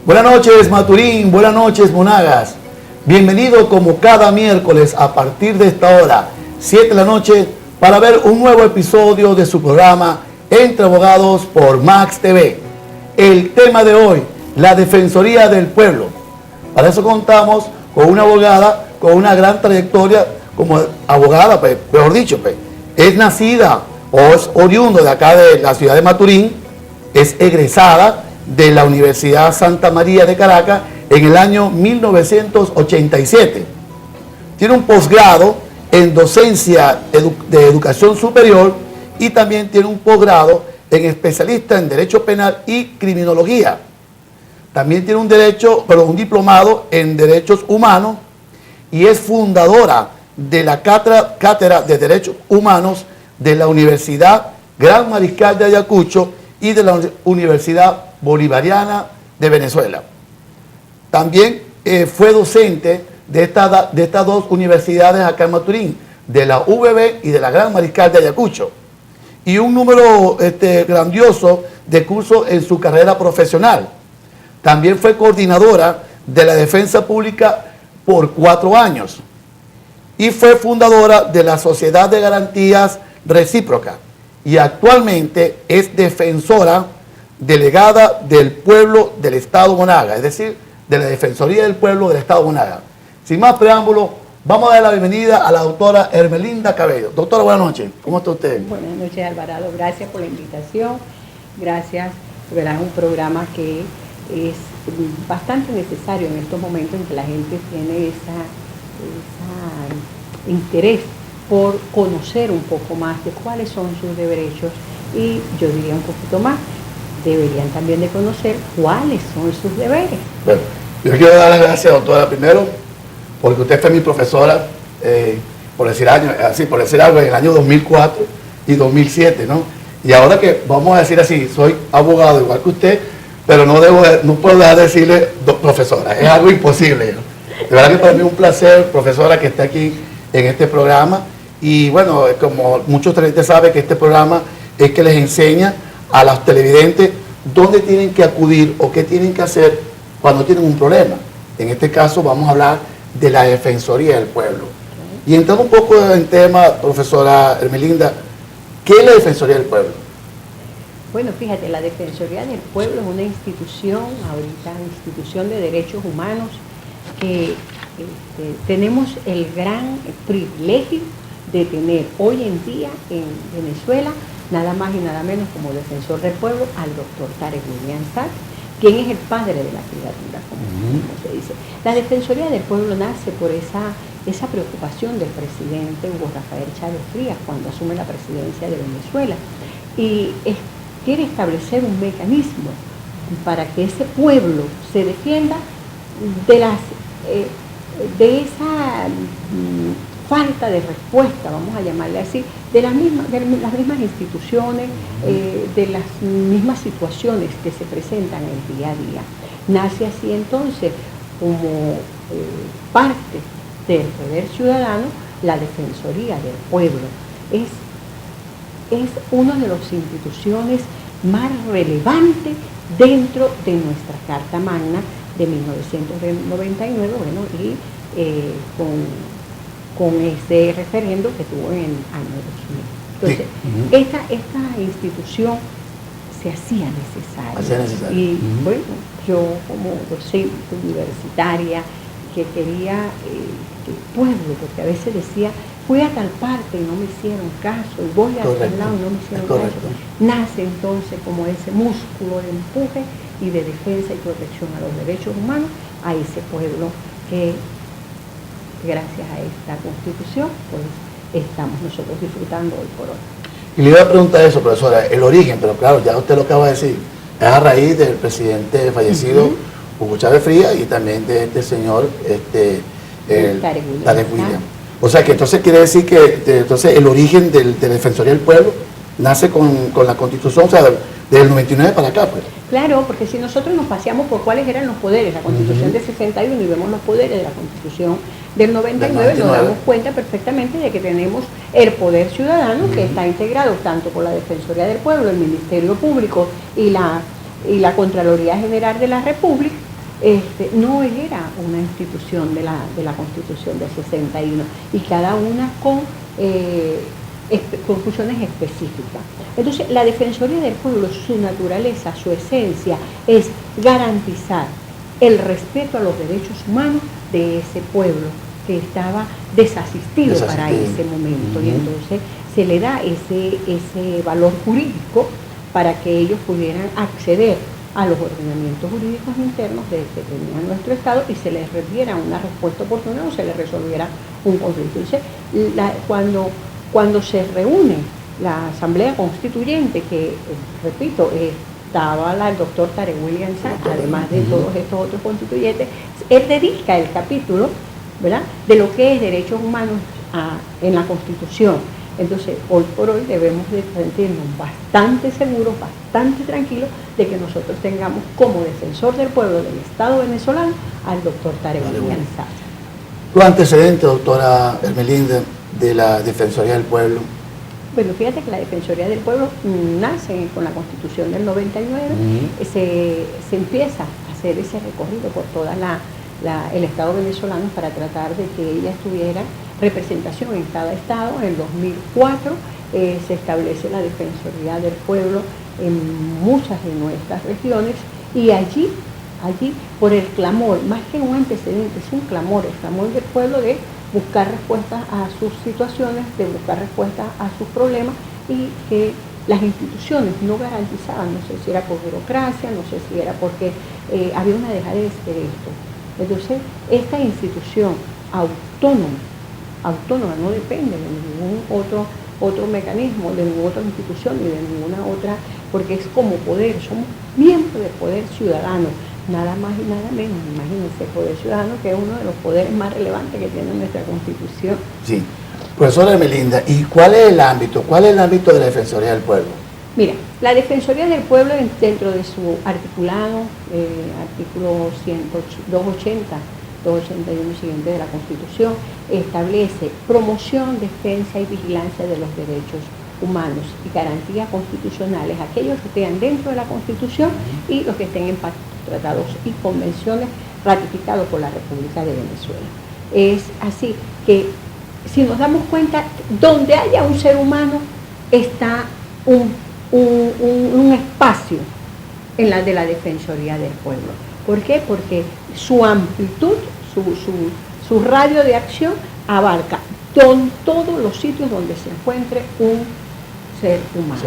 Buenas noches, Maturín, buenas noches, Monagas. Bienvenido como cada miércoles a partir de esta hora, 7 de la noche, para ver un nuevo episodio de su programa Entre Abogados por Max TV. El tema de hoy, la Defensoría del Pueblo. Para eso contamos con una abogada con una gran trayectoria como abogada, mejor dicho, es nacida o es oriundo de acá de la ciudad de Maturín, es egresada de la Universidad Santa María de Caracas en el año 1987. Tiene un posgrado en docencia de educación superior y también tiene un posgrado en especialista en Derecho Penal y Criminología. También tiene un diplomado en Derechos Humanos y es fundadora de la Cátedra de Derechos Humanos de la Universidad Gran Mariscal de Ayacucho y de la Universidad Bolivariana de Venezuela. También fue docente de estas dos universidades acá en Maturín, de la UBB y de la Gran Mariscal de Ayacucho. Y un número grandioso de cursos en su carrera profesional. También fue coordinadora de la Defensa Pública por 4 años. Y fue fundadora de la Sociedad de Garantías Recíprocas. Y actualmente es defensora delegada del pueblo del Estado Monagas, es decir, de la Defensoría del Pueblo del Estado Monagas. Sin más preámbulos, vamos a dar la bienvenida a la doctora Hermelinda Cabello. Doctora, buenas noches. ¿Cómo está usted? Buenas noches, Alvarado. Gracias por la invitación. Gracias, ¿verdad? Un programa que es bastante necesario en estos momentos en que la gente tiene ese interés por conocer un poco más de cuáles son sus derechos y yo diría un poquito más, deberían también de conocer cuáles son sus deberes. Bueno, yo quiero dar las gracias, doctora, primero, porque usted fue mi profesora, por decir algo, en el año 2004 y 2007, ¿no? Y ahora que, vamos a decir así, soy abogado igual que usted, pero no puedo dejar de decirle profesora, es algo imposible, ¿no? De verdad que para mí es un placer, profesora, que esté aquí en este programa. Y bueno, como muchos televidentes saben que este programa es que les enseña a los televidentes dónde tienen que acudir o qué tienen que hacer cuando tienen un problema. En este caso vamos a hablar de la Defensoría del Pueblo. Y entrando un poco en tema, profesora Hermelinda, ¿qué es la Defensoría del Pueblo? Bueno, fíjate, la Defensoría del Pueblo es una institución de derechos humanos que tenemos el gran privilegio de tener hoy en día en Venezuela nada más y nada menos como defensor del pueblo al doctor Tarek William Saad, quien es el padre de la criatura, como se dice. La Defensoría del Pueblo nace por esa preocupación del presidente Hugo Rafael Chávez Frías cuando asume la presidencia de Venezuela y quiere establecer un mecanismo para que ese pueblo se defienda de esa falta de respuesta, vamos a llamarle así, de las mismas instituciones, de las mismas situaciones que se presentan en el día a día. Nace así entonces como parte del deber ciudadano la Defensoría del Pueblo. Es una de las instituciones más relevantes dentro de nuestra Carta Magna de 1999, bueno, y con ese referendo que tuvo en el año 2000. Entonces, esta institución se hacía necesaria. Y bueno, yo como docente universitaria que quería que el pueblo, porque a veces decía, fui a tal parte y no me hicieron caso, y voy a tal lado y no me hicieron caso. Nace entonces como ese músculo de empuje y de defensa y protección a los derechos humanos a ese pueblo que gracias a esta Constitución, pues estamos nosotros disfrutando hoy por hoy. Y le iba a preguntar eso, profesora, el origen, pero claro, ya usted lo acaba de decir, es a raíz del presidente fallecido Hugo Chávez Frías y también de este señor, Tarek William. O sea que entonces quiere decir que entonces el origen de la Defensoría del Pueblo nace con la Constitución, o sea, del 99 para acá, pues. Claro, porque si nosotros nos paseamos por cuáles eran los poderes, la Constitución del 61 y vemos los poderes de la Constitución del 99, nos damos cuenta perfectamente de que tenemos el poder ciudadano que está integrado tanto por la Defensoría del Pueblo, el Ministerio Público y la Contraloría General de la República, no era una institución de la Constitución del 61 y cada una con funciones específicas. Entonces, la Defensoría del Pueblo, su naturaleza, su esencia, es garantizar el respeto a los derechos humanos de ese pueblo que estaba desasistido para ese momento. Y entonces se le da ese valor jurídico para que ellos pudieran acceder a los ordenamientos jurídicos internos que tenía nuestro Estado y se les diera una respuesta oportuna o se les resolviera un conflicto. Entonces, cuando se reúne la Asamblea Constituyente, que, repito, estaba el doctor Tarek William Saab, además de todos estos otros constituyentes, él dedica el capítulo, ¿verdad?, de lo que es derechos humanos en la Constitución. Entonces, hoy por hoy debemos de sentirnos bastante seguros, bastante tranquilos de que nosotros tengamos como defensor del pueblo del Estado venezolano al doctor Tarek William Saab. ¿Tu antecedente, doctora Hermelinda, de la Defensoría del Pueblo? Bueno, fíjate que la Defensoría del Pueblo nace con la Constitución del 99, se empieza a hacer ese recorrido por toda el Estado venezolano para tratar de que ella tuviera representación en cada estado. En el 2004 se establece la Defensoría del Pueblo en muchas de nuestras regiones y allí por el clamor, más que un antecedente, es un clamor, el clamor del pueblo de buscar respuestas a sus situaciones, de buscar respuestas a sus problemas y que las instituciones no garantizaban, no sé si era por burocracia, no sé si era porque había una dejadez de esto. Entonces, esta institución autónoma, no depende de ningún otro mecanismo, de ninguna otra institución ni de ninguna otra, porque es como poder, somos miembros del poder ciudadano, nada más y nada menos. Imagínense, el poder ciudadano, que es uno de los poderes más relevantes que tiene nuestra Constitución. Sí. Profesora Hermelinda, ¿y cuál es el ámbito de la Defensoría del Pueblo? Mira, la Defensoría del Pueblo, dentro de su articulado, artículo 280, 281 siguiente de la Constitución, establece promoción, defensa y vigilancia de los derechos humanos y garantías constitucionales, aquellos que estén dentro de la Constitución y los que estén en tratados y convenciones ratificados por la República de Venezuela. Es así que, si nos damos cuenta, donde haya un ser humano está un espacio en la de la Defensoría del Pueblo. ¿Por qué? Porque su amplitud, su radio de acción abarca todos los sitios donde se encuentre un ser humano.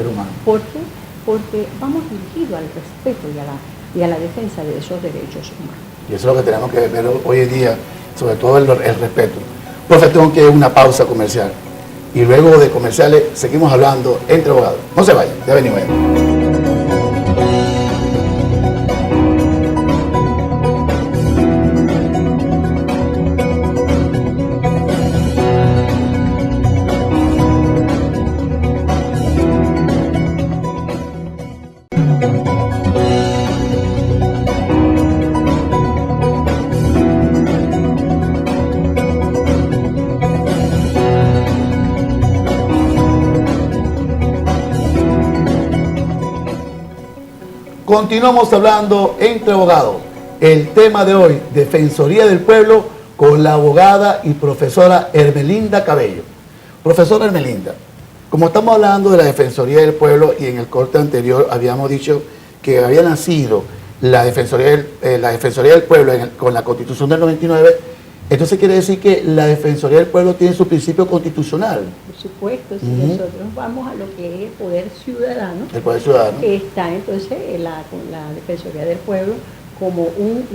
¿Por qué? Porque vamos dirigidos al respeto y a la defensa de esos derechos humanos. Y eso es lo que tenemos que ver hoy en día, sobre todo el respeto. Profe, tengo que ir a una pausa comercial. Y luego de comerciales seguimos hablando entre abogados. No se vayan, ya venimos. Continuamos hablando entre abogados. El tema de hoy, Defensoría del Pueblo, con la abogada y profesora Hermelinda Cabello. Profesora Hermelinda, como estamos hablando de la Defensoría del Pueblo y en el corte anterior habíamos dicho que había nacido la Defensoría del Pueblo con la Constitución del 99, entonces quiere decir que la Defensoría del Pueblo tiene su principio constitucional. Por supuesto, si nosotros vamos a lo que es el poder ciudadano, está entonces la Defensoría del Pueblo como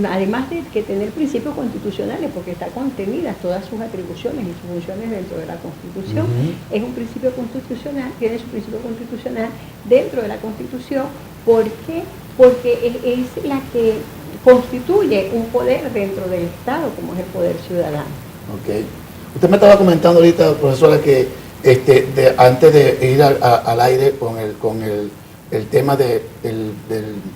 además de que tener principios constitucionales, porque está contenidas todas sus atribuciones y sus funciones dentro de la Constitución, es un principio constitucional, tiene su principio constitucional dentro de la Constitución. ¿Por qué? Porque es la que constituye un poder dentro del Estado, como es el poder ciudadano. Ok. Usted me estaba comentando ahorita, profesora, que antes de ir al aire con el tema de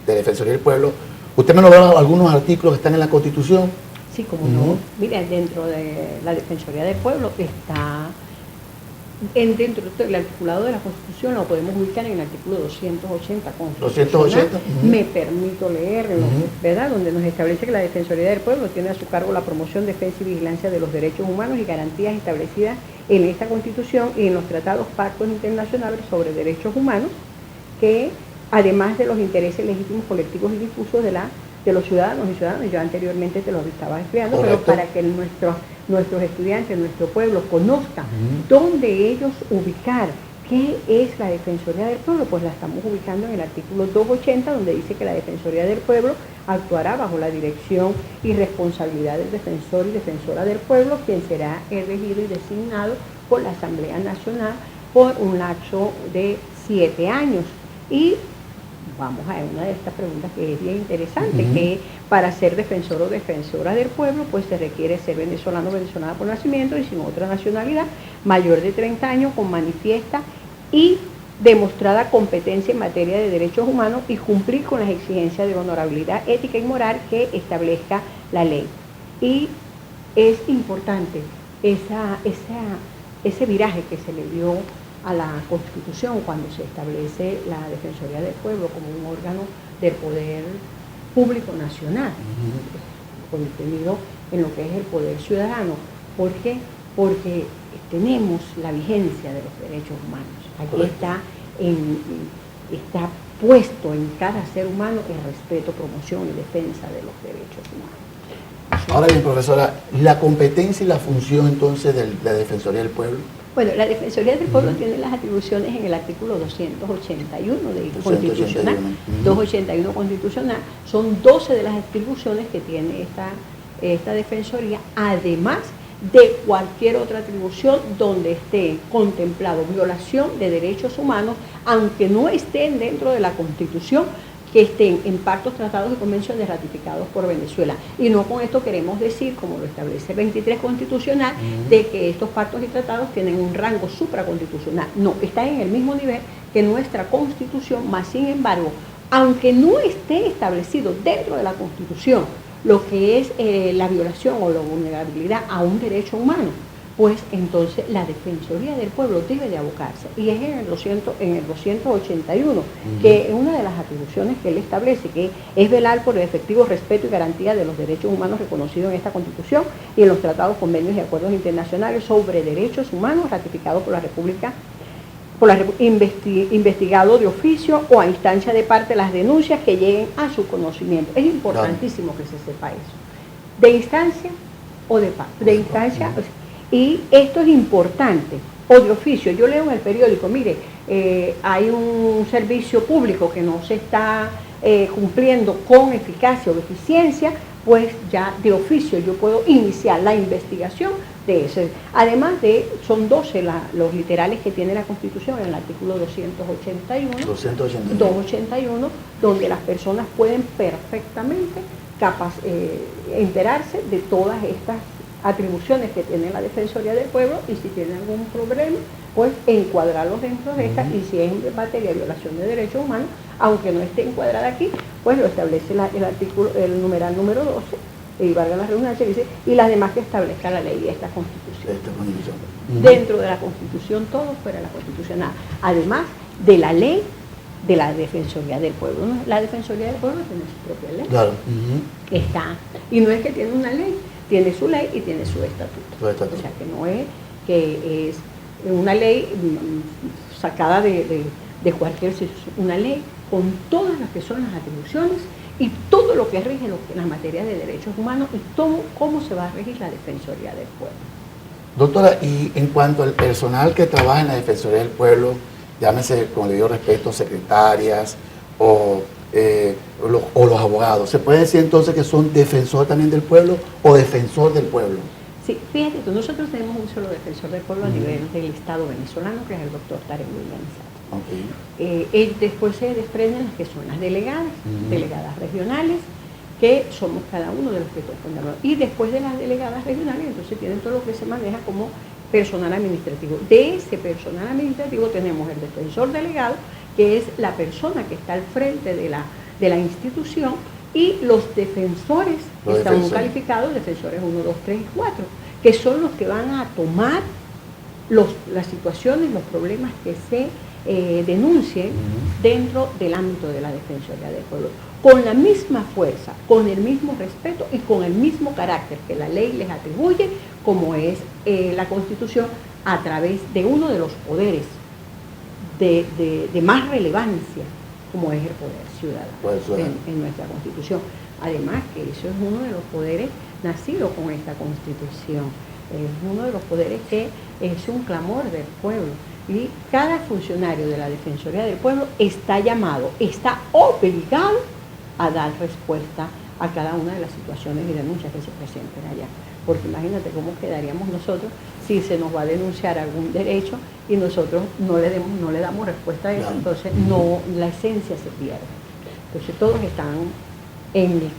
Defensoría del Pueblo, usted me nombraba algunos artículos que están en la Constitución. Sí, como no. Mira, dentro de la Defensoría del Pueblo está dentro del articulado de la Constitución lo podemos ubicar en el artículo 280 constitucional. 280. Me permito leerlo, ¿verdad? Donde nos establece que la Defensoría del Pueblo tiene a su cargo la promoción, defensa y vigilancia de los derechos humanos y garantías establecidas en esta Constitución y en los tratados, pactos internacionales sobre derechos humanos, que además de los intereses legítimos, colectivos y difusos de los ciudadanos y ciudadanas, yo anteriormente te lo estaba explicando, correcto, pero para que nuestros estudiantes, nuestro pueblo conozcan dónde ellos ubicar qué es la Defensoría del Pueblo, pues la estamos ubicando en el artículo 280, donde dice que la Defensoría del Pueblo actuará bajo la dirección y responsabilidad del defensor y defensora del pueblo, quien será elegido y designado por la Asamblea Nacional por un lapso de 7 años. Y vamos a una de estas preguntas que es bien interesante, que para ser defensor o defensora del pueblo, pues se requiere ser venezolano o venezolana por nacimiento y sin otra nacionalidad, mayor de 30 años, con manifiesta y demostrada competencia en materia de derechos humanos y cumplir con las exigencias de honorabilidad ética y moral que establezca la ley. Y es importante ese viraje que se le dio a la Constitución cuando se establece la Defensoría del Pueblo como un órgano del poder público nacional, contenido en lo que es el poder ciudadano. ¿Por qué? Porque tenemos la vigencia de los derechos humanos. Aquí está puesto en cada ser humano el respeto, promoción y defensa de los derechos humanos. Ahora bien, profesora, la competencia y la función entonces de la Defensoría del Pueblo. Bueno, la Defensoría del Pueblo tiene las atribuciones en el artículo 281 del Constitucional. 281 Constitucional. Son 12 de las atribuciones que tiene esta Defensoría, además de cualquier otra atribución donde esté contemplado violación de derechos humanos, aunque no estén dentro de la Constitución, que estén en pactos, tratados y convenciones ratificados por Venezuela. Y no con esto queremos decir, como lo establece el 23 Constitucional, de que estos pactos y tratados tienen un rango supraconstitucional. No, están en el mismo nivel que nuestra Constitución, más sin embargo, aunque no esté establecido dentro de la Constitución lo que es la violación o la vulnerabilidad a un derecho humano, pues entonces la Defensoría del Pueblo debe de abocarse. Y es en el 281, que es una de las atribuciones que él establece, que es velar por el efectivo respeto y garantía de los derechos humanos reconocidos en esta Constitución y en los tratados, convenios y acuerdos internacionales sobre derechos humanos ratificados por la República, investigado de oficio o a instancia de parte las denuncias que lleguen a su conocimiento. Es importantísimo que se sepa eso. De instancia o de parte. De instancia. Y esto es importante, o de oficio. Yo leo en el periódico, mire, hay un servicio público que no se está cumpliendo con eficacia o eficiencia, pues ya de oficio yo puedo iniciar la investigación de ese. Además son 12 los literales que tiene la Constitución en el artículo 281, donde las personas pueden perfectamente enterarse de todas estas atribuciones que tiene la Defensoría del Pueblo, y si tienen algún problema, pues encuadrarlos dentro de estas, y si es en materia de violación de derechos humanos, aunque no esté encuadrada aquí, pues lo establece el numeral número 12, y valga la redundancia, dice, y las demás que establezca la ley de esta Constitución. Dentro de la Constitución, todo fuera de la Constitucional, además de la ley de la Defensoría del Pueblo. La Defensoría del Pueblo tiene su propia ley. Claro. Está, y no es que tiene una ley, tiene su ley y tiene su estatuto. O sea, que no es que es una ley sacada de cualquier sitio, una ley con todas las que son las atribuciones y todo lo que rige las materias de derechos humanos y cómo se va a regir la Defensoría del Pueblo. Doctora, y en cuanto al personal que trabaja en la Defensoría del Pueblo, llámese, con el debido respeto, secretarias o los abogados, ¿se puede decir entonces que son defensor también del pueblo o defensor del pueblo? Sí, fíjate tú, nosotros tenemos un solo defensor del pueblo a nivel del Estado venezolano, que es el doctor Tarek Williams. Después se desprenden las que son las delegadas, delegadas regionales, que somos cada uno de los que tocamos. Y después de las delegadas regionales, entonces tienen todo lo que se maneja como personal administrativo. De ese personal administrativo tenemos el defensor delegado, que es la persona que está al frente de la institución, y los defensores que están calificados, defensores 1, 2, 3 y 4, que son los que van a tomar las situaciones, los problemas que se denuncien dentro del ámbito de la Defensoría del Pueblo, con la misma fuerza, con el mismo respeto y con el mismo carácter que la ley les atribuye, como es la Constitución, a través de uno de los poderes de más relevancia, como es el poder ciudadano en nuestra Constitución. Además que eso es uno de los poderes nacidos con esta Constitución, es uno de los poderes que es un clamor del pueblo, y cada funcionario de la Defensoría del Pueblo está llamado, está obligado a dar respuesta a cada una de las situaciones y denuncias que se presenten allá. Porque imagínate cómo quedaríamos nosotros si se nos va a denunciar algún derecho y nosotros no le damos respuesta a eso, entonces la esencia se pierde. Entonces todos están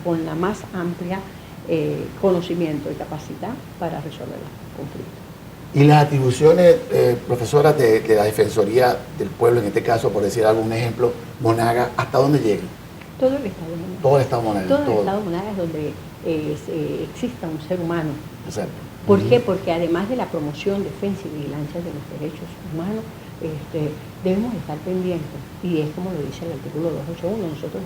con la más amplia conocimiento y capacidad para resolver los conflictos. Y las atribuciones, profesora, de la Defensoría del Pueblo, en este caso, por decir algún ejemplo, Monagas, ¿hasta dónde llegan? Todo el Estado de Monagas. Todo el Estado de Monagas. Todo el Estado de Monagas es donde exista un ser humano. Exacto. ¿Por qué? Porque además de la promoción, defensa y vigilancia de los derechos humanos, debemos estar pendientes, y es como lo dice el artículo 281, nosotros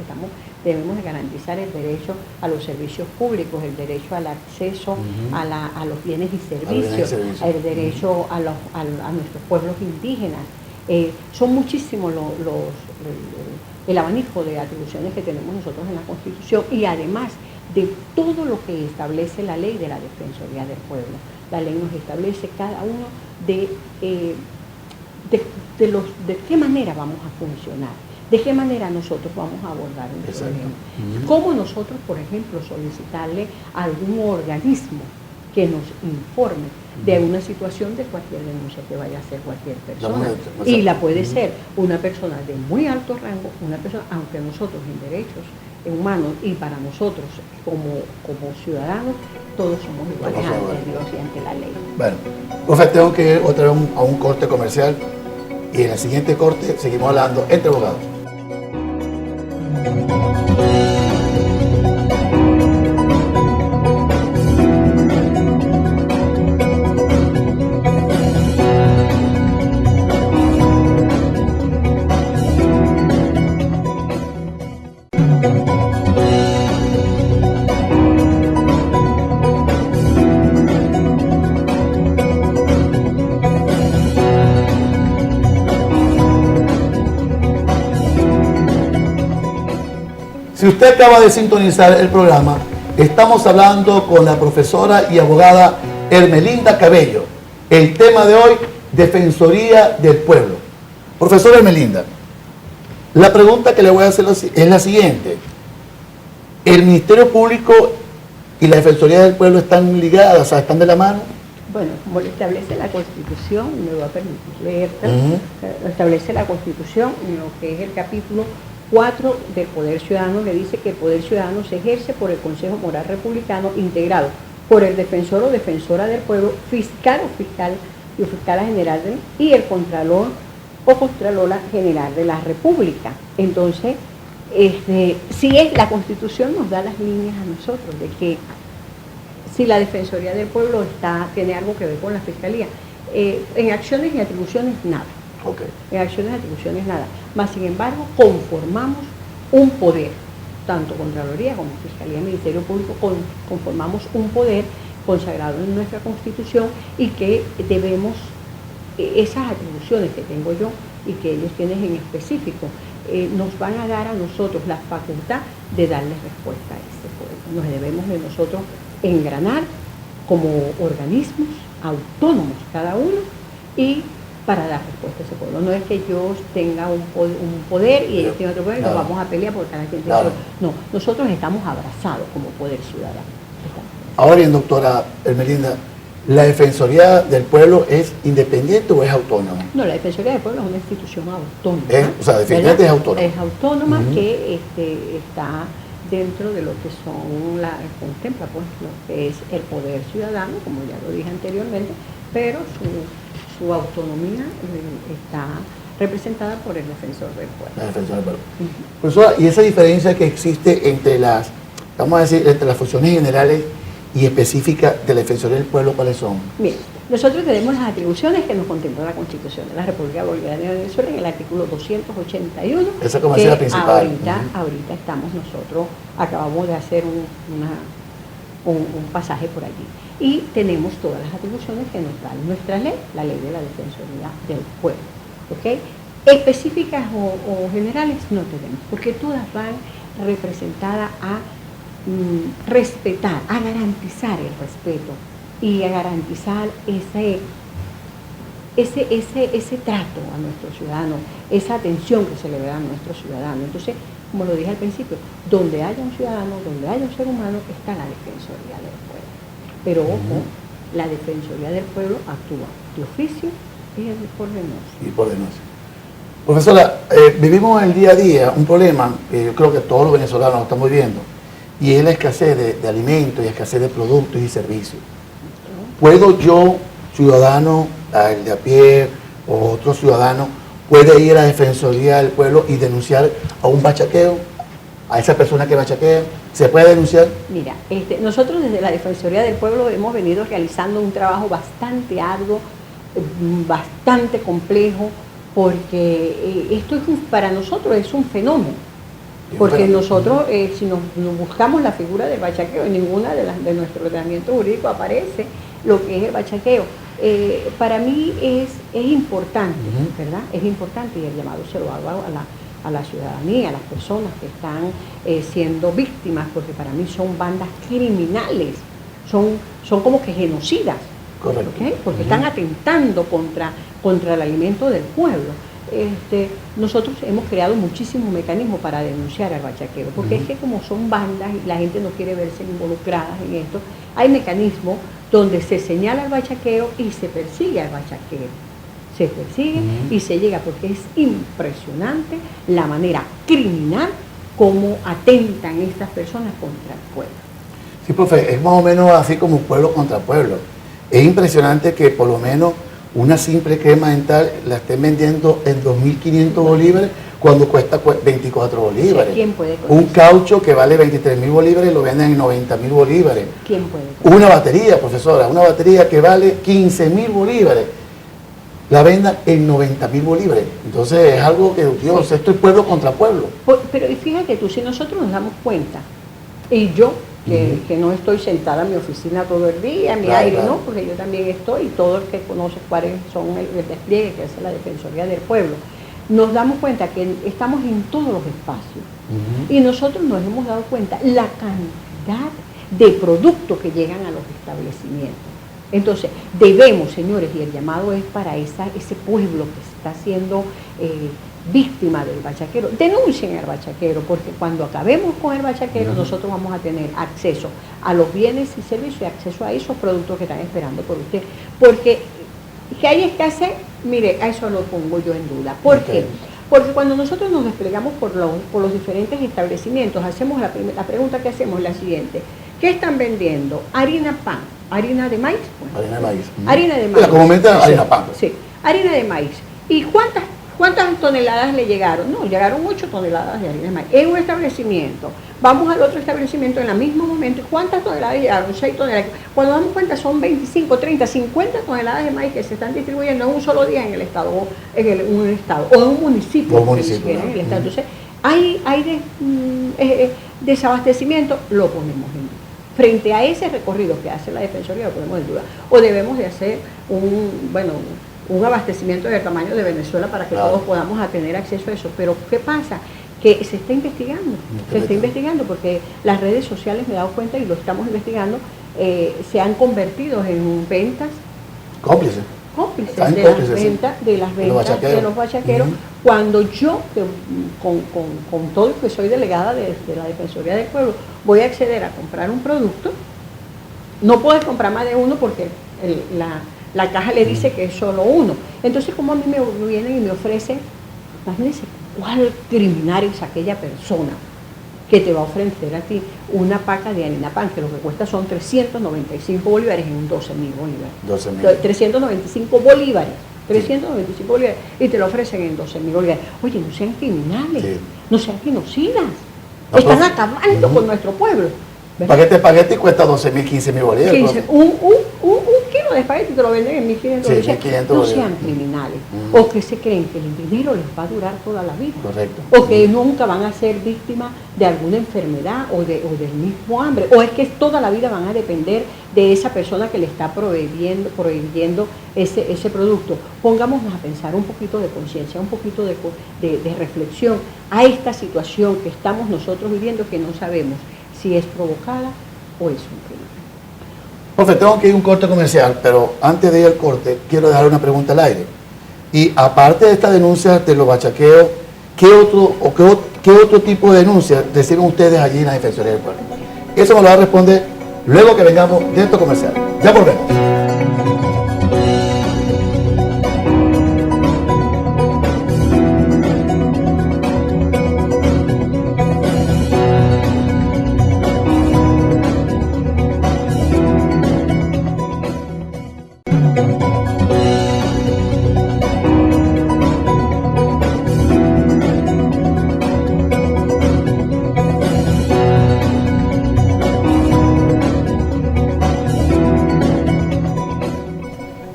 debemos de garantizar el derecho a los servicios públicos, el derecho al acceso a los bienes y servicios, el derecho a nuestros pueblos indígenas. Son muchísimos el abanico de atribuciones que tenemos nosotros en la Constitución, y además de todo lo que establece la ley de la Defensoría del Pueblo. La ley nos establece cada uno de qué manera vamos a funcionar, de qué manera nosotros vamos a abordar un problema. Cómo nosotros, por ejemplo, solicitarle a algún organismo que nos informe de una situación de cualquier denuncia que vaya a hacer cualquier persona. Y la puede ser una persona de muy alto rango, una persona, aunque nosotros en derechos humanos y para nosotros como ciudadanos, todos somos iguales ante Dios y ante la ley. Bueno, profe, tengo que ir otra vez a un corte comercial, y en el siguiente corte seguimos hablando entre abogados. Si usted acaba de sintonizar el programa, estamos hablando con la profesora y abogada Hermelinda Cabello. El tema de hoy, Defensoría del Pueblo. Profesora Hermelinda, la pregunta que le voy a hacer es la siguiente. ¿El Ministerio Público y la Defensoría del Pueblo están ligadas, o sea, están de la mano? Bueno, como lo establece la Constitución, me va a permitir leerte, lo establece la Constitución, en lo que es el capítulo 4 del Poder Ciudadano, le dice que el Poder Ciudadano se ejerce por el Consejo Moral Republicano, integrado por el defensor o defensora del pueblo, fiscal o fiscal y fiscala general y el contralor o contralora general de la República. Entonces, si es la Constitución nos da las líneas a nosotros de que si la Defensoría del Pueblo tiene algo que ver con la Fiscalía, en acciones y atribuciones nada. Okay. En acciones y atribuciones nada. Más sin embargo, conformamos un poder, tanto Contraloría como Fiscalía y Ministerio Público, conformamos un poder consagrado en nuestra Constitución, y que debemos, esas atribuciones que tengo yo y que ellos tienen en específico, nos van a dar a nosotros la facultad de darle respuesta a ese poder. Nos debemos de nosotros engranar como organismos autónomos cada uno, y para dar respuesta a ese pueblo. No es que yo tenga un poder y ellos tengan otro poder y nos vamos a pelear porque cada quien tiene otro. No, nosotros estamos abrazados como poder ciudadano. Ahora bien, doctora Hermelinda, ¿la Defensoría del Pueblo es independiente o es autónoma? No, la Defensoría del Pueblo es una institución autónoma. O sea, definitivamente es autónoma. Es autónoma, que está dentro de lo que contempla pues lo que es el poder ciudadano, como ya lo dije anteriormente, pero su autonomía está representada por el defensor del pueblo. La Defensoría del Pueblo. Profesora, ¿y esa diferencia que existe entre las funciones generales y específicas de la Defensoría del Pueblo, cuáles son? Mira, Nosotros tenemos las atribuciones que nos contempla la Constitución de la República Bolivariana de Venezuela en el artículo 281. Esa como es la principal. Ahorita estamos nosotros, acabamos de hacer un pasaje por allí. Y tenemos todas las atribuciones que nos da nuestra ley, la ley de la Defensoría del Pueblo. ¿Okay? Específicas o generales no tenemos, porque todas van representadas a respetar, a garantizar el respeto y a garantizar ese trato a nuestros ciudadanos, esa atención que se le da a nuestros ciudadanos. Entonces, como lo dije al principio, donde haya un ciudadano, donde haya un ser humano, está la Defensoría del Pueblo. Pero ojo, la Defensoría del Pueblo actúa de oficio y por denuncia. Y por denuncia. Profesora, vivimos el día a día un problema que yo creo que todos los venezolanos estamos viviendo, y es la escasez de alimentos y escasez de productos y servicios. ¿Puedo yo, ciudadano, el de a pie o otro ciudadano, puede ir a la Defensoría del Pueblo y denunciar a un bachaqueo, a esa persona que bachaquea? ¿Se puede denunciar? Mira, nosotros desde la Defensoría del Pueblo hemos venido realizando un trabajo bastante arduo, bastante complejo, porque esto para nosotros es un fenómeno. Porque nosotros, si nos buscamos la figura del bachaqueo, en ninguna de nuestro ordenamiento jurídico aparece lo que es el bachaqueo. Para mí es importante, ¿verdad? Es importante, y el llamado se lo hago a la ciudadanía, a las personas que están siendo víctimas, porque para mí son bandas criminales, son como que genocidas. Correcto. ¿Okay? Porque están atentando contra el alimento del pueblo. Nosotros hemos creado muchísimos mecanismos para denunciar al bachaqueo, porque es que como son bandas y la gente no quiere verse involucrada en esto, hay mecanismos donde se señala el bachaqueo y se persigue al bachaqueo. Se persigue y se llega, porque es impresionante la manera criminal como atentan estas personas contra el pueblo. Sí, profe, es más o menos así como pueblo contra pueblo. Es impresionante que por lo menos una simple crema dental la estén vendiendo en 2.500 bolívares cuando cuesta 24 bolívares. ¿Quién puede con un eso? caucho que vale 23.000 bolívares lo venden en 90.000 bolívares. ¿Quién puede con Una batería, profesora, una batería que vale 15.000 bolívares, la vendan en 90.000 bolívares. Entonces es algo que, Dios, esto es pueblo contra pueblo. Pero fíjate tú, si nosotros nos damos cuenta, y yo, que no estoy sentada en mi oficina todo el día, en mi aire, no, porque yo también estoy, y todo el que conoce cuáles son el despliegue que hace la Defensoría del Pueblo, nos damos cuenta que estamos en todos los espacios, y nosotros nos hemos dado cuenta la cantidad de productos que llegan a los establecimientos. Entonces, debemos, señores, y el llamado es para ese pueblo que está siendo víctima del bachaquero, denuncien al bachaquero, porque cuando acabemos con el bachaquero, nosotros vamos a tener acceso a los bienes y servicios y acceso a esos productos que están esperando por usted. Porque que hay escasez, mire, a eso lo pongo yo en duda. ¿Por qué? Porque cuando nosotros nos desplegamos por los diferentes establecimientos, hacemos la pregunta que hacemos es la siguiente: ¿qué están vendiendo? ¿Harina pan? ¿Harina de maíz? Bueno, Harina de maíz. Harina de maíz. La comúnmente harina pan. Sí, harina de maíz. ¿Y cuántas toneladas le llegaron? No, llegaron 8 toneladas de harina de maíz. En un establecimiento. Vamos al otro establecimiento en el mismo momento. ¿Cuántas toneladas llegaron? 6 toneladas. Cuando damos cuenta son 25, 30, 50 toneladas de maíz que se están distribuyendo en un solo día en el estado, o en un municipio. En el estado. Entonces, hay desabastecimiento, lo ponemos en duda. Frente a ese recorrido que hace la Defensoría, lo ponemos en duda. O debemos de hacer un abastecimiento del tamaño de Venezuela para que todos podamos tener acceso a eso. Pero ¿qué pasa? Que se está investigando, porque las redes sociales, me he dado cuenta y lo estamos investigando, se han convertido en ventas cómplices de las ventas de los bachaqueros, cuando yo, con todo que soy delegada de la Defensoría del Pueblo, voy a acceder a comprar un producto, no puedo comprar más de uno porque la caja le dice que es solo uno. Entonces, como a mí me vienen y me ofrecen, imagínense cuál criminal es aquella persona que te va a ofrecer a ti una paca de harina pan, que lo que cuesta son 395 bolívares en 12.000 bolívares. 12.000. 395 bolívares. 395 bolívares. Y te lo ofrecen en 12.000 bolívares. Oye, no sean criminales, no sean genocidas. Están acabando con nuestro pueblo. Paquete cuesta 12.000, 15.000 bolívares. Un kilo de espagueti te lo venden en 1.500 Sí, dólares. 1.500 No dólares. sean criminales. O que se creen que el dinero les va a durar toda la vida. Correcto. O que nunca van a ser víctimas de alguna enfermedad o del mismo hambre. O es que toda la vida van a depender de esa persona que le está proveyendo ese producto. Pongámonos a pensar un poquito de conciencia, un poquito de reflexión a esta situación que estamos nosotros viviendo, que no sabemos si es provocada o es un crimen. Profe, tengo que ir a un corte comercial, pero antes de ir al corte, quiero dejar una pregunta al aire. Y aparte de esta denuncia de los bachaqueos, ¿qué otro tipo de denuncias reciben ustedes allí en la Defensoría del Pueblo? Eso me lo va a responder luego que vengamos de estos comerciales. Ya volvemos.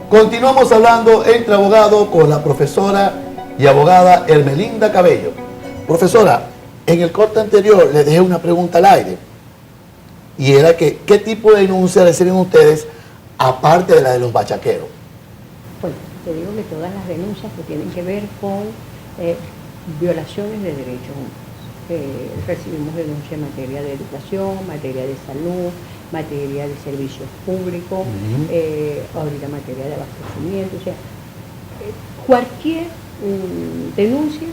Continuamos hablando entre abogados con la profesora y abogada Hermelinda Cabello. Profesora, en el corte anterior le dejé una pregunta al aire y era que ¿qué tipo de denuncias reciben ustedes aparte de la de los bachaqueros? Bueno, te digo que todas las denuncias que tienen que ver con violaciones de derechos humanos. Recibimos denuncias en materia de educación, materia de salud, materia de servicios públicos, ahorita materia de abastecimiento, o sea, cualquier denuncia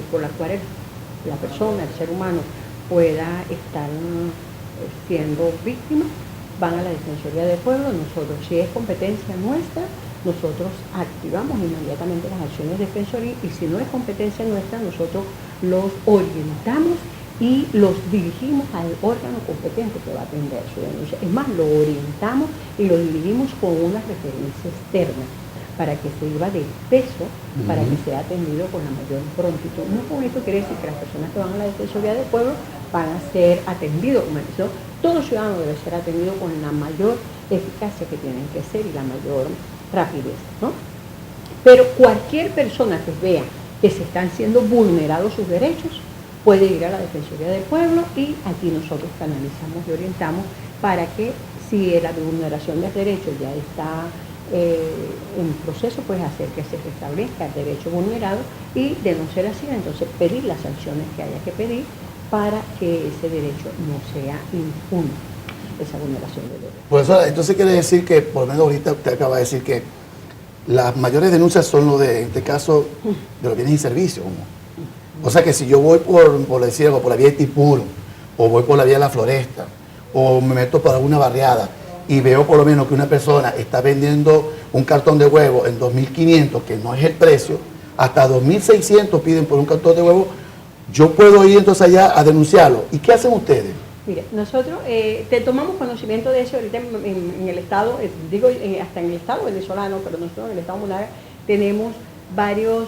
por la cual la persona, el ser humano, pueda estar siendo víctima, van a la Defensoría del Pueblo. Nosotros, si es competencia nuestra, nosotros activamos inmediatamente las acciones de defensoría, y si no es competencia nuestra, nosotros los orientamos y los dirigimos al órgano competente que va a atender su denuncia. Es más, lo orientamos y lo dirigimos con una referencia externa para que sirva de peso, para que sea atendido con la mayor prontitud. No con esto quiere decir que las personas que van a la Defensoría del Pueblo van a ser atendidos como eso. Todo ciudadano debe ser atendido con la mayor eficacia que tienen que ser y la mayor rapidez, ¿no? Pero cualquier persona que vea que se están siendo vulnerados sus derechos puede ir a la Defensoría del Pueblo, y aquí nosotros canalizamos y orientamos para que, si la vulneración de derechos ya está en proceso, pues hacer que se restablezca el derecho vulnerado, y de no ser así, entonces pedir las sanciones que haya que pedir para que ese derecho no sea impune, esa vulneración de derechos. Profesora, entonces quiere decir que, por lo menos ahorita usted acaba de decir que las mayores denuncias son lo de, en este caso, de los bienes y servicios. O sea que si yo voy por decir algo, por la vía de Tipuro, o voy por la vía de la Floresta, o me meto por alguna barriada y veo por lo menos que una persona está vendiendo un cartón de huevo en 2.500, que no es el precio, hasta 2.600 piden por un cartón de huevo, yo puedo ir entonces allá a denunciarlo. ¿Y qué hacen ustedes? Mire, nosotros te tomamos conocimiento de eso ahorita en el Estado, hasta en el Estado venezolano, pero nosotros en el Estado Monagas tenemos varios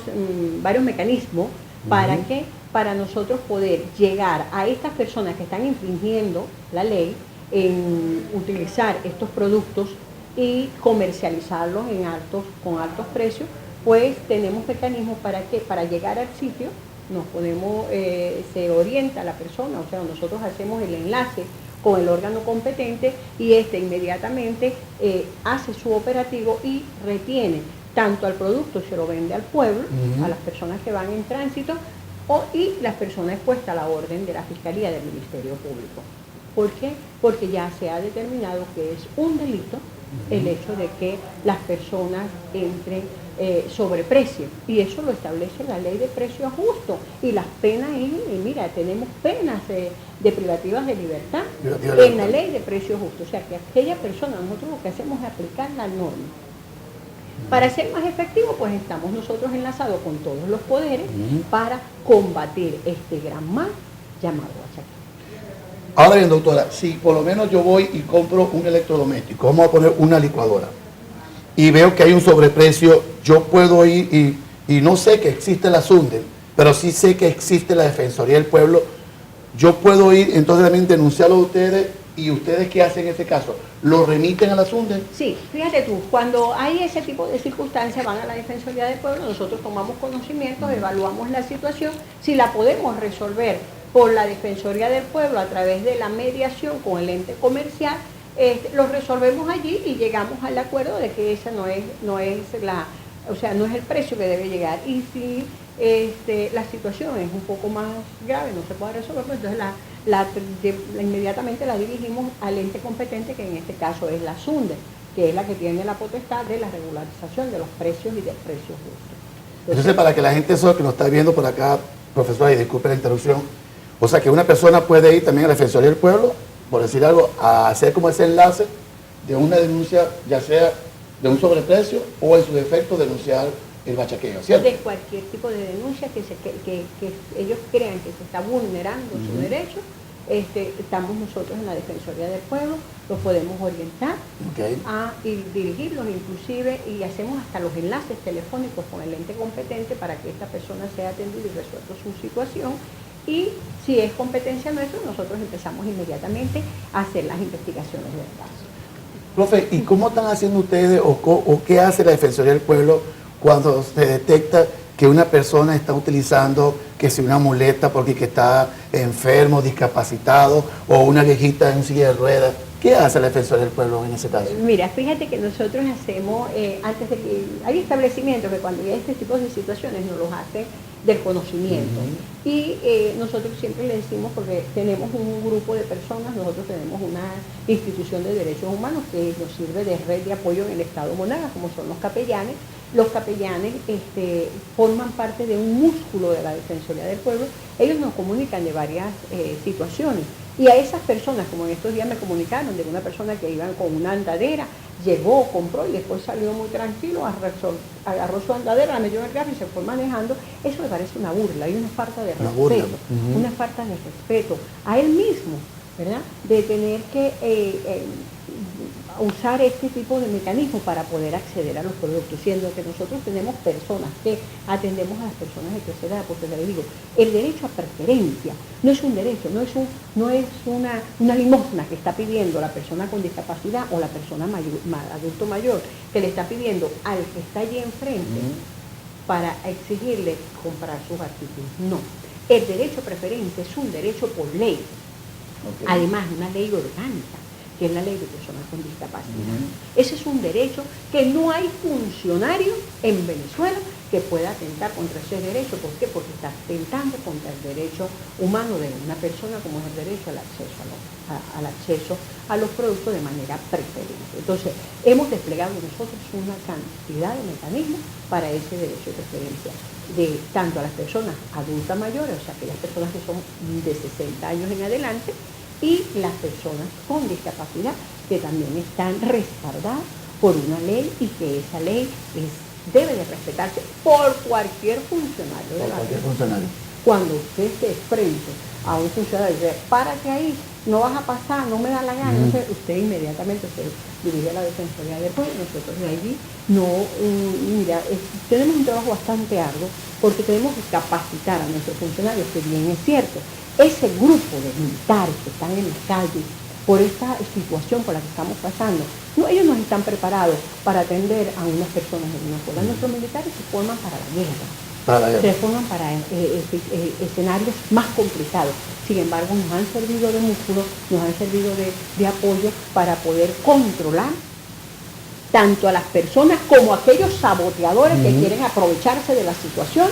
mecanismos. ¿Para qué? Para nosotros poder llegar a estas personas que están infringiendo la ley en utilizar estos productos y comercializarlos con altos precios, pues tenemos mecanismos para que, para llegar al sitio, se orienta a la persona, o sea, nosotros hacemos el enlace con el órgano competente y inmediatamente hace su operativo y retiene tanto al producto, se lo vende al pueblo, a las personas que van en tránsito, y las personas expuestas a la orden de la Fiscalía del Ministerio Público. ¿Por qué? Porque ya se ha determinado que es un delito el hecho de que las personas entren sobreprecio, y eso lo establece la ley de precios justos, y las penas, mira, tenemos penas de privativas de libertad en la ley de precios justos, o sea que aquella persona, nosotros lo que hacemos es aplicar la norma. Para ser más efectivo, pues estamos nosotros enlazados con todos los poderes para combatir este gran mal llamado bachaqueo. Ahora bien, doctora, si por lo menos yo voy y compro un electrodoméstico, vamos a poner una licuadora, y veo que hay un sobreprecio, yo puedo ir y no sé que existe la SUNDEL, pero sí sé que existe la Defensoría del Pueblo, yo puedo ir entonces también denunciarlo a ustedes ¿Y ustedes qué hacen en ese caso? ¿Lo remiten a la SUNDE? Sí, fíjate tú, cuando hay ese tipo de circunstancias van a la Defensoría del Pueblo, nosotros tomamos conocimientos, evaluamos la situación, si la podemos resolver por la Defensoría del Pueblo a través de la mediación con el ente comercial, lo resolvemos allí y llegamos al acuerdo de que esa no es el precio que debe llegar. Y si la situación es un poco más grave, no se puede resolver, pues entonces inmediatamente la dirigimos al ente competente, que en este caso es la SUNDE, que es la que tiene la potestad de la regularización de los precios y del precio justo. Entonces, para que la gente eso que nos está viendo por acá, profesora, y disculpe la interrupción, o sea que una persona puede ir también a la Defensoría del Pueblo, por decir algo, a hacer como ese enlace de una denuncia, ya sea de un sobreprecio o en su defecto denunciar el bachaqueo, ¿cierto? De cualquier tipo de denuncia que ellos crean que se está vulnerando su derecho, estamos nosotros en la Defensoría del Pueblo, los podemos orientar y dirigirlos inclusive, y hacemos hasta los enlaces telefónicos con el ente competente para que esta persona sea atendida y resuelta su situación. Y si es competencia nuestra, nosotros empezamos inmediatamente a hacer las investigaciones del caso. Profe, ¿y cómo están haciendo ustedes o qué hace la Defensoría del Pueblo cuando se detecta que una persona está utilizando que si una muleta porque que está enfermo, discapacitado, o una viejita en silla de ruedas? ¿Qué hace la Defensoría del Pueblo en ese caso? Mira, fíjate que nosotros hacemos, antes de que hay establecimientos que cuando hay este tipo de situaciones nos los hacen del conocimiento. Y nosotros siempre le decimos, porque tenemos un grupo de personas, nosotros tenemos una institución de derechos humanos que nos sirve de red de apoyo en el Estado Monagas, como son los capellanes. Los capellanes forman parte de un músculo de la Defensoría del Pueblo. Ellos nos comunican de varias situaciones. Y a esas personas, como en estos días me comunicaron de una persona que iba con una andadera, llegó, compró y después salió muy tranquilo, agarró su andadera, la metió en el carro y se fue manejando, eso me parece una burla, hay una falta de respeto, una falta de respeto a él mismo, ¿verdad? De tener que usar este tipo de mecanismos para poder acceder a los productos, siendo que nosotros tenemos personas que atendemos a las personas de tercera edad, porque les digo, el derecho a preferencia no es un derecho, no es una limosna que está pidiendo la persona con discapacidad o la persona adulto mayor, que le está pidiendo al que está allí enfrente para exigirle comprar sus artículos. No, el derecho a preferencia es un derecho por ley, además una ley orgánica, que es la ley de personas con discapacidad. Ese es un derecho que no hay funcionario en Venezuela que pueda atentar contra ese derecho. ¿Por qué? Porque está atentando contra el derecho humano de una persona, como es el derecho al acceso a los productos de manera preferente. Entonces, hemos desplegado nosotros una cantidad de mecanismos para ese derecho de preferencia, de tanto a las personas adultas mayores, o sea, aquellas personas que son de 60 años en adelante, y las personas con discapacidad, que también están respaldadas por una ley y que esa ley debe de respetarse por cualquier funcionario de la ley. Cuando usted esté frente a un funcionario y dice, párate ahí, no vas a pasar, no me da la gana, entonces usted inmediatamente se dirige a la Defensoría del Pueblo. Nosotros de allí tenemos un trabajo bastante arduo, porque tenemos que capacitar a nuestros funcionarios, que bien es cierto, ese grupo de militares que están en las calles por esta situación por la que estamos pasando, ellos no están preparados para atender a unas personas en una cola. Nuestros militares se forman para la guerra, se forman para escenarios más complicados. Sin embargo, nos han servido de músculo, nos han servido de apoyo para poder controlar tanto a las personas como a aquellos saboteadores que quieren aprovecharse de la situación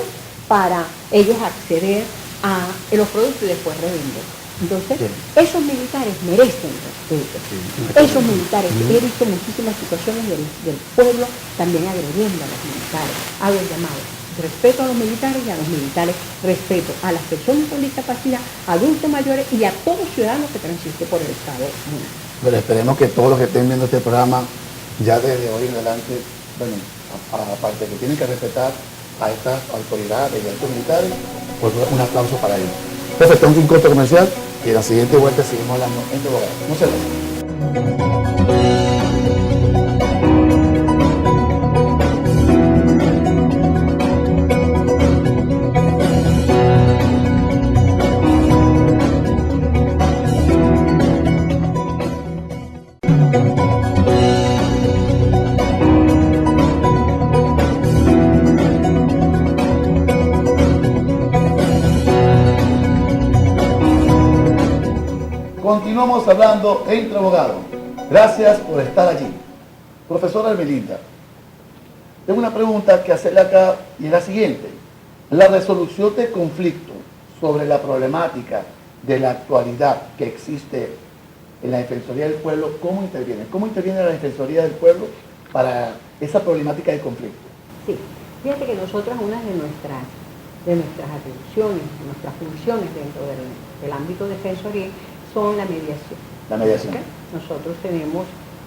para ellos acceder a los productos y después revender. Entonces, esos militares merecen respeto. Esos militares, he visto muchísimas situaciones del pueblo también agrediendo a los militares. Hago el llamado: respeto a los militares y a los militares, respeto a las personas con discapacidad, adultos mayores y a todo ciudadano que transite por el Estado. Pero esperemos que todos los que estén viendo este programa, ya desde hoy en adelante, bueno, aparte de que tienen que respetar a estas autoridades y a estos militares, pues un aplauso para ellos. Perfecto, un corte comercial y en la siguiente vuelta seguimos hablando en tu hogar. No se vayan. Continuamos hablando entre abogados. Gracias por estar allí. Profesora Hermelinda, tengo una pregunta que hacerle acá y es la siguiente. La resolución de conflictos sobre la problemática de la actualidad que existe en la Defensoría del Pueblo, ¿cómo interviene? ¿Cómo interviene la Defensoría del Pueblo para esa problemática de conflicto? Sí, fíjate que nosotros una de nuestras atribuciones, nuestras funciones dentro del ámbito de defensoría son la mediación. La mediación. ¿Okay? Nosotros tenemos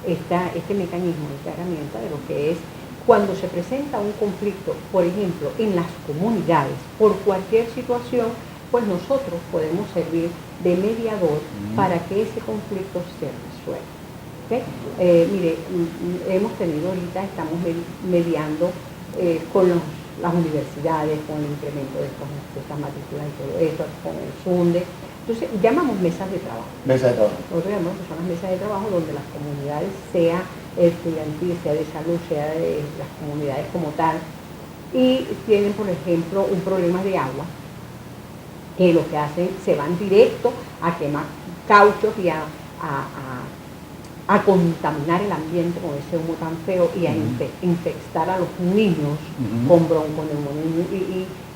este mecanismo, esta herramienta de lo que es cuando se presenta un conflicto, por ejemplo, en las comunidades, por cualquier situación, pues nosotros podemos servir de mediador para que ese conflicto se resuelva. ¿Okay? Mire, hemos tenido ahorita, estamos mediando con las universidades, con el incremento de estas matrículas y todo esto, con el SUNDE. Entonces, llamamos mesas de trabajo. Mesas de trabajo. Nosotros llamamos que son las mesas de trabajo donde las comunidades, sea estudiantil, sea de salud, sea de las comunidades como tal, y tienen, por ejemplo, un problema de agua, que lo que hacen, se van directo a quemar cauchos y a contaminar el ambiente con ese humo tan feo y a infectar a los niños con bronconeumonía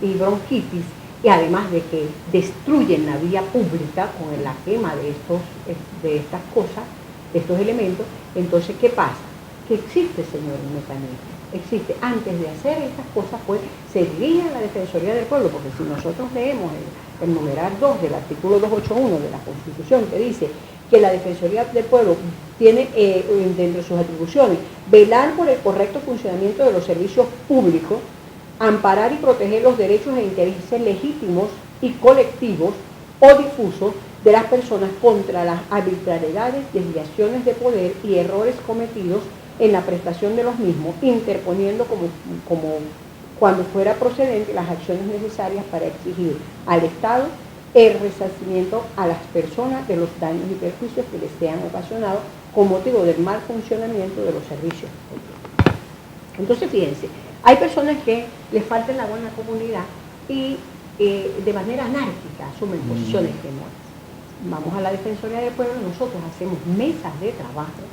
y bronquitis, y además de que destruyen la vía pública con la quema de estas cosas, de estos elementos. Entonces, ¿qué pasa? Que existe, señor, un mecanismo. Existe. Antes de hacer estas cosas, pues, se dirige a la Defensoría del Pueblo, porque si nosotros leemos el numeral 2 del artículo 281 de la Constitución, que dice que la Defensoría del Pueblo tiene dentro de sus atribuciones velar por el correcto funcionamiento de los servicios públicos, amparar y proteger los derechos e intereses legítimos y colectivos o difusos de las personas contra las arbitrariedades, desviaciones de poder y errores cometidos en la prestación de los mismos, interponiendo como cuando fuera procedente las acciones necesarias para exigir al Estado el resarcimiento a las personas de los daños y perjuicios que les sean ocasionados con motivo del mal funcionamiento de los servicios públicos. Entonces, fíjense, hay personas que les falta el agua en la comunidad y de manera anárquica asumen posiciones tenues. Vamos a la Defensoría del Pueblo, nosotros hacemos mesas de trabajo,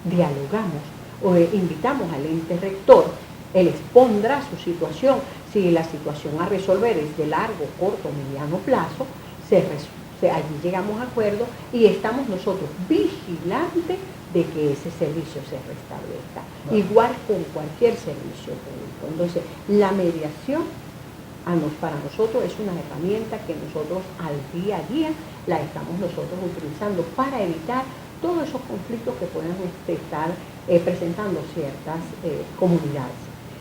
dialogamos, o invitamos al ente rector, él expondrá su situación, si la situación a resolver es de largo, corto, mediano plazo, allí llegamos a acuerdo y estamos nosotros vigilantes de que ese servicio se restablezca, igual con cualquier servicio público. Entonces, la mediación para nosotros es una herramienta que nosotros al día a día la estamos nosotros utilizando para evitar todos esos conflictos que puedan estar presentando ciertas comunidades.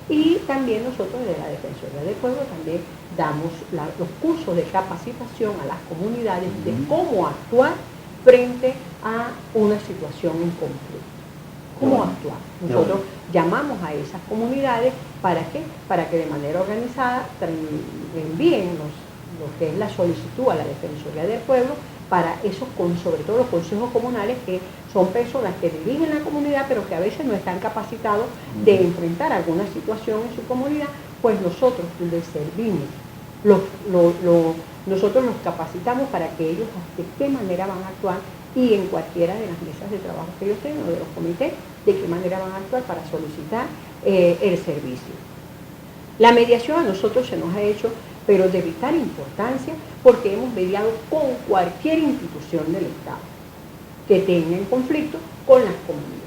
Y también nosotros de la Defensoría del Pueblo también damos los cursos de capacitación a las comunidades de cómo actuar frente a una situación en conflicto. ¿Cómo actuar? Nosotros llamamos a esas comunidades, ¿para qué? Para que de manera organizada envíen lo que es la solicitud a la Defensoría del Pueblo para esos, sobre todo los consejos comunales, que son personas que dirigen la comunidad, pero que a veces no están capacitados de enfrentar alguna situación en su comunidad, pues nosotros les servimos, nosotros los capacitamos para que ellos de qué manera van a actuar y en cualquiera de las mesas de trabajo que ellos tengan o de los comités, de qué manera van a actuar para solicitar el servicio. La mediación a nosotros se nos ha hecho, pero de vital importancia, porque hemos mediado con cualquier institución del Estado que tenga en conflicto con las comunidades.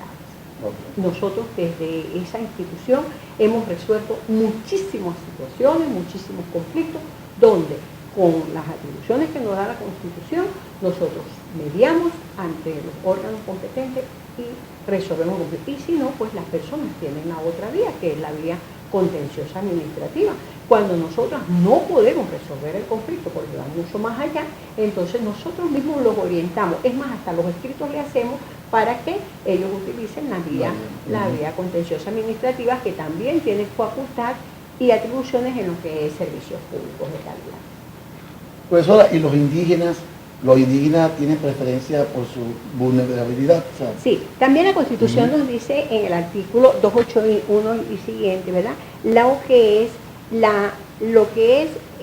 Nosotros desde esa institución hemos resuelto muchísimas situaciones, muchísimos conflictos, donde con las atribuciones que nos da la Constitución, nosotros mediamos ante los órganos competentes y resolvemos conflictos. Y si no, pues las personas tienen la otra vía, que es la vía contenciosa administrativa. Cuando nosotros no podemos resolver el conflicto porque va mucho más allá, entonces nosotros mismos los orientamos. Es más, hasta los escritos le hacemos para que ellos utilicen la vía contenciosa administrativa, que también tiene facultad y atribuciones en lo que es servicios públicos de calidad. Profesora, ¿y los indígenas los indígenas tienen preferencia por su vulnerabilidad. O sea, sí, también la Constitución nos dice en el artículo 281 y siguiente, ¿verdad? Lo que es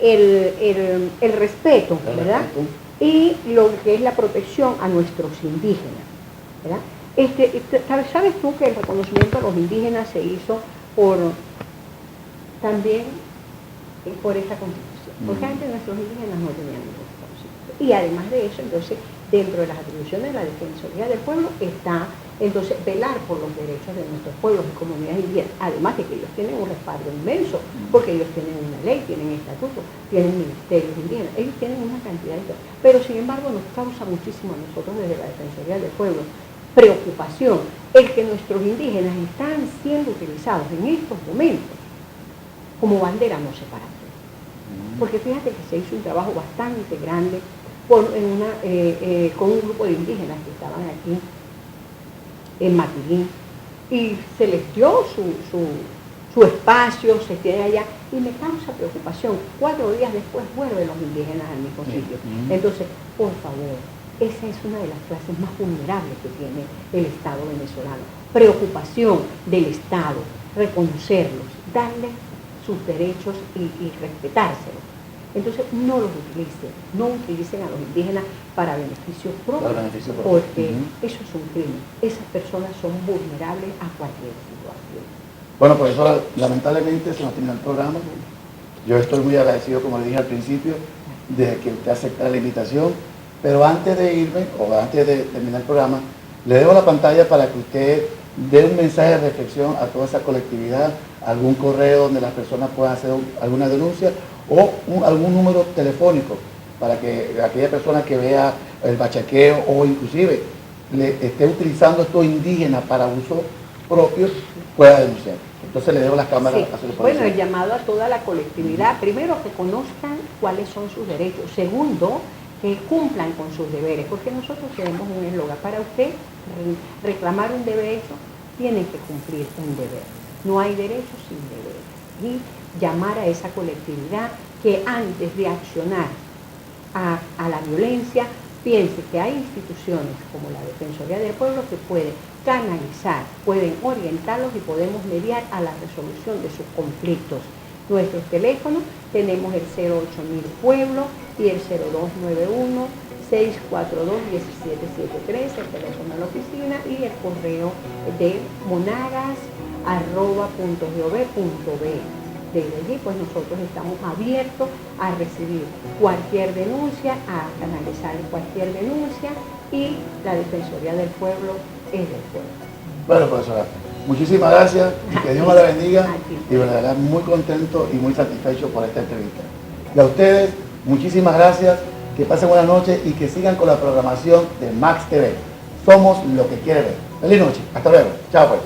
el respeto, ¿verdad? Y lo que es la protección a nuestros indígenas, ¿verdad? ¿Sabes tú que el reconocimiento a los indígenas se hizo también por esa Constitución? Porque antes nuestros indígenas no tenían ningún reconocimiento. Y además de eso, entonces, dentro de las atribuciones de la Defensoría del Pueblo está, entonces, velar por los derechos de nuestros pueblos y comunidades indígenas, además de que ellos tienen un respaldo inmenso, porque ellos tienen una ley, tienen estatutos, tienen ministerios indígenas, ellos tienen una cantidad de cosas. Pero, sin embargo, nos causa muchísimo a nosotros desde la Defensoría del Pueblo preocupación el que nuestros indígenas están siendo utilizados en estos momentos como bandera no separatoria. Porque fíjate que se hizo un trabajo bastante grande con un grupo de indígenas que estaban aquí en Maturín y se les dio su espacio, se tiene allá, y me causa preocupación. 4 días después vuelven los indígenas al mismo sitio. Entonces, por favor, esa es una de las clases más vulnerables que tiene el Estado venezolano. Preocupación del Estado, reconocerlos, darles sus derechos y respetárselos. Entonces no los utilicen, no utilicen a los indígenas para beneficios propios, porque eso es un crimen. Esas personas son vulnerables a cualquier situación. Bueno, profesora, lamentablemente se nos termina el programa. Yo estoy muy agradecido, como le dije al principio, de que usted aceptara la invitación, pero antes de irme, o antes de terminar el programa, le dejo la pantalla para que usted dé un mensaje de reflexión a toda esa colectividad, algún correo donde las personas puedan hacer alguna denuncia o algún número telefónico para que aquella persona que vea el bachaqueo o inclusive le esté utilizando estos indígenas para uso propio pueda denunciar. Entonces le dejo las cámaras a su Bueno, el llamado a toda la colectividad, primero que conozcan cuáles son sus derechos, segundo que cumplan con sus deberes, porque nosotros tenemos un eslogan: para usted reclamar un derecho, tienen que cumplir un deber. No hay derecho sin deberes. Y llamar a esa colectividad que antes de accionar a la violencia, piense que hay instituciones como la Defensoría del Pueblo que pueden canalizar, pueden orientarlos y podemos mediar a la resolución de sus conflictos. Nuestros teléfonos, tenemos el 08000 Pueblo y el 0291 642 1773, el teléfono de la oficina, y el correo de monagas@.gov.be. Desde allí, pues nosotros estamos abiertos a recibir cualquier denuncia, a canalizar cualquier denuncia, y la Defensoría del Pueblo es del pueblo. Bueno, profesora, muchísimas gracias, que Dios me la bendiga, y de verdad muy contento y muy satisfecho por esta entrevista. Y a ustedes, muchísimas gracias, que pasen buenas noches y que sigan con la programación de Max TV. Somos lo que quiere ver. Feliz noche, hasta luego, chao pues.